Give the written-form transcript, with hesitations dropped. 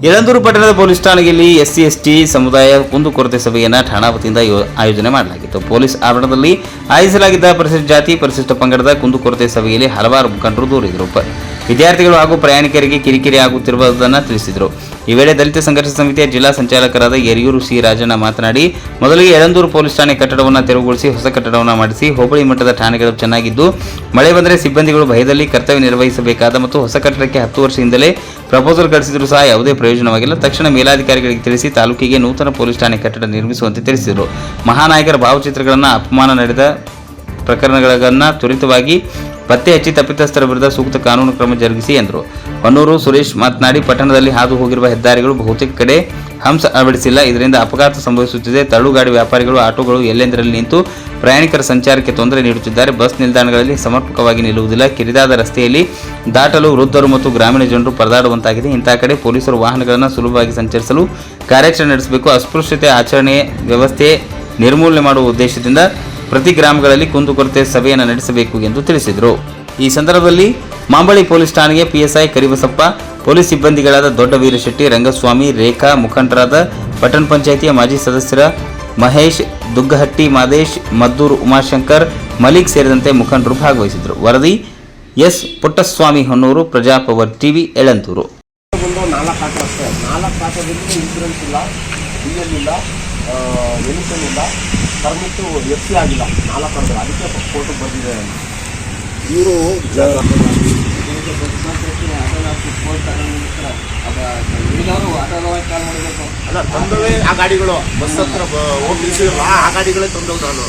ಯಳಂದೂರು ಪಟ್ಟಣದ ಪೊಲೀಸ್ ಠಾಣೆಯಲ್ಲಿ SC ST ಸಮುದಾಯ ಕುಂದುಕೊರತೆ ಸಭೆಯನ್ನು ಠಾಣಾ ವತಿಯಿಂದ ಆಯೋಜನೆ ಮಾಡಲಾಗಿತ್ತು. ಪೊಲೀಸ್ ಆವರಣದಲ್ಲಿ ಆಯೋಜಿಸಲಾಗಿದ್ದ ಪರಿಶಿಷ್ಟ ಜಾತಿ ಪರಿಶಿಷ್ಟ ಪಂಗಡದ ಕುಂದುಕೊರತೆ ಸಭೆಯಲ್ಲಿ ಹಲವಾರು ಮುಖಂಡರು ದೂರಿದರು. ವಿದ್ಯಾರ್ಥಿಗಳು ಹಾಗೂ ಪ್ರಯಾಣಿಕರಿಗೆ ಕಿರಿಕಿರಿ ಆಗುತ್ತಿರುವುದನ್ನು ತಿಳಿಸಿದರು. ಈ ವೇಳೆ ದಲಿತ ಸಂಘರ್ಷ ಸಮಿತಿಯ ಜಿಲ್ಲಾ ಸಂಚಾಲಕರಾದ ಯರಿಯೂರು ಸಿ ರಾಜಣ್ಣ ಮಾತನಾಡಿ, ಮೊದಲಿಗೆ ಯಳಂದೂರು ಪೊಲೀಸ್ ಠಾಣೆ ಕಟ್ಟಡವನ್ನು ತೆರವುಗೊಳಿಸಿ ಹೊಸ ಕಟ್ಟಡವನ್ನು ಮಾಡಿಸಿ ಹೋಬಳಿ ಮಟ್ಟದ ಠಾಣೆಗಳು ಚೆನ್ನಾಗಿದ್ದು ಮಳೆ ಬಂದರೆ ಸಿಬ್ಬಂದಿಗಳು ಭಯದಲ್ಲಿ ಕರ್ತವ್ಯ ನಿರ್ವಹಿಸಬೇಕಾದ ಮತ್ತು ಹೊಸ ಕಟ್ಟಡಕ್ಕೆ 10 ವರ್ಷದಿಂದಲೇ ಪ್ರಪೋಸಲ್ ಕಳಿಸಿದರೂ ಸಹ ಯಾವುದೇ ಪ್ರಯೋಜನವಾಗಿಲ್ಲ. ತಕ್ಷಣ ಮೇಲಾಧಿಕಾರಿಗಳಿಗೆ ತಿಳಿಸಿ ತಾಲೂಕಿಗೆ ನೂತನ ಪೊಲೀಸ್ ಠಾಣೆ ಕಟ್ಟಡ ನಿರ್ಮಿಸುವಂತೆ ತಿಳಿಸಿದರು. ಮಹಾನಾಯಕರ ಭಾವಚಿತ್ರಗಳನ್ನು ಅಪಮಾನ ನಡೆದ ಪ್ರಕರಣಗಳನ್ನು ತ್ವರಿತವಾಗಿ ಪತ್ತೆ ಹಚ್ಚಿ ತಪ್ಪಿತಸ್ಥರ ವಿರುದ್ಧ ಸೂಕ್ತ ಕಾನೂನು ಕ್ರಮ ಜರುಗಿಸಿ ಎಂದರು. ಹೊನ್ನೂರು ಸುರೇಶ್ ಮಾತನಾಡಿ, ಪಟ್ಟಣದಲ್ಲಿ ಹಾದು ಹೋಗಿರುವ ಹೆದ್ದಾರಿಗಳು ಬಹುತೇಕ ಕಡೆ ಹಂಸ ಅಳವಡಿಸಿಲ್ಲ. ಇದರಿಂದ ಅಪಘಾತ ಸಂಭವಿಸುತ್ತಿದೆ. ತಳ್ಳುಗಾಡಿ ವ್ಯಾಪಾರಿಗಳು, ಆಟೋಗಳು ಎಲ್ಲೆಂದರಲ್ಲಿ ನಿಂತು ಪ್ರಯಾಣಿಕರ ಸಂಚಾರಕ್ಕೆ ತೊಂದರೆ ನೀಡುತ್ತಿದ್ದಾರೆ. ಬಸ್ ನಿಲ್ದಾಣಗಳಲ್ಲಿ ಸಮರ್ಪಕವಾಗಿ ನಿಲ್ಲುವುದಿಲ್ಲ. ಕಿರಿದಾದ ರಸ್ತೆಯಲ್ಲಿ ದಾಟಲು ವೃದ್ಧರು ಮತ್ತು ಗ್ರಾಮೀಣ ಜನರು ಪರದಾಡುವಂತಾಗಿದೆ. ಇಂತಹ ಕಡೆ ಪೊಲೀಸರು ವಾಹನಗಳನ್ನು ಸುಲಭವಾಗಿ ಸಂಚರಿಸಲು ಕಾರ್ಯಾಚರಣೆ ನಡೆಸಬೇಕು. ಅಸ್ಪೃಶ್ಯತೆ ಆಚರಣೆ ವ್ಯವಸ್ಥೆ ನಿರ್ಮೂಲನೆ ಮಾಡುವ ಉದ್ದೇಶದಿಂದ ಪ್ರತಿ ಗ್ರಾಮಗಳಲ್ಲಿ ಕುಂದುಕೊರತೆ ಸಭೆಯನ್ನು ನಡೆಸಬೇಕು ಎಂದು ತಿಳಿಸಿದರು. ಈ ಸಂದರ್ಭದಲ್ಲಿ ಮಾಂಬಳಿ ಪೊಲೀಸ್ ಠಾಣೆಗೆ ಪಿಎಸ್ಐ ಕರಿಬಸಪ್ಪ, ಪೊಲೀಸ್ ಸಿಬ್ಬಂದಿಗಳಾದ ದೊಡ್ಡ ವೀರಶೆಟ್ಟಿ, ರಂಗಸ್ವಾಮಿ, ರೇಖಾ, ಮುಖಂಡರಾದ ಪಟ್ಟಣ ಪಂಚಾಯಿತಿಯ ಮಾಜಿ ಸದಸ್ಯರ ಮಹೇಶ್, ದುಗ್ಗಹಟ್ಟಿ ಮಾದೇಶ್, ಮದ್ದೂರು ಉಮಾಶಂಕರ್, ಮಲಿಕ್ ಸೇರಿದಂತೆ ಮುಖಂಡರು ಭಾಗವಹಿಸಿದರು. ವರದಿ ಎಸ್ ಪುಟ್ಟಸ್ವಾಮಿ, ಹೊನ್ನೂರು, ಪ್ರಜಾಪವರ್ ಟಿವಿ, ಯಳಂದೂರು. ಎನಿಸಲಿಲ್ಲ, ಪರ್ಮಿಟ್ಟು ಎಫ್ ಸಿ ಆಗಿಲ್ಲ, 4 ವರ್ಷ. ಅದಕ್ಕೆ ಫೋಟೋ ಬಂದಿದೆ. ಇವರು ಅಲ್ಲ ತಂದವೇ ಆ ಗಾಡಿಗಳು ಬಸ್ ಹತ್ರ ಹೋಗಿ ನಿಲ್ಸಿರಲ್ಲ, ಆ ಗಾಡಿಗಳೇ ತಂದವು. ನಾನು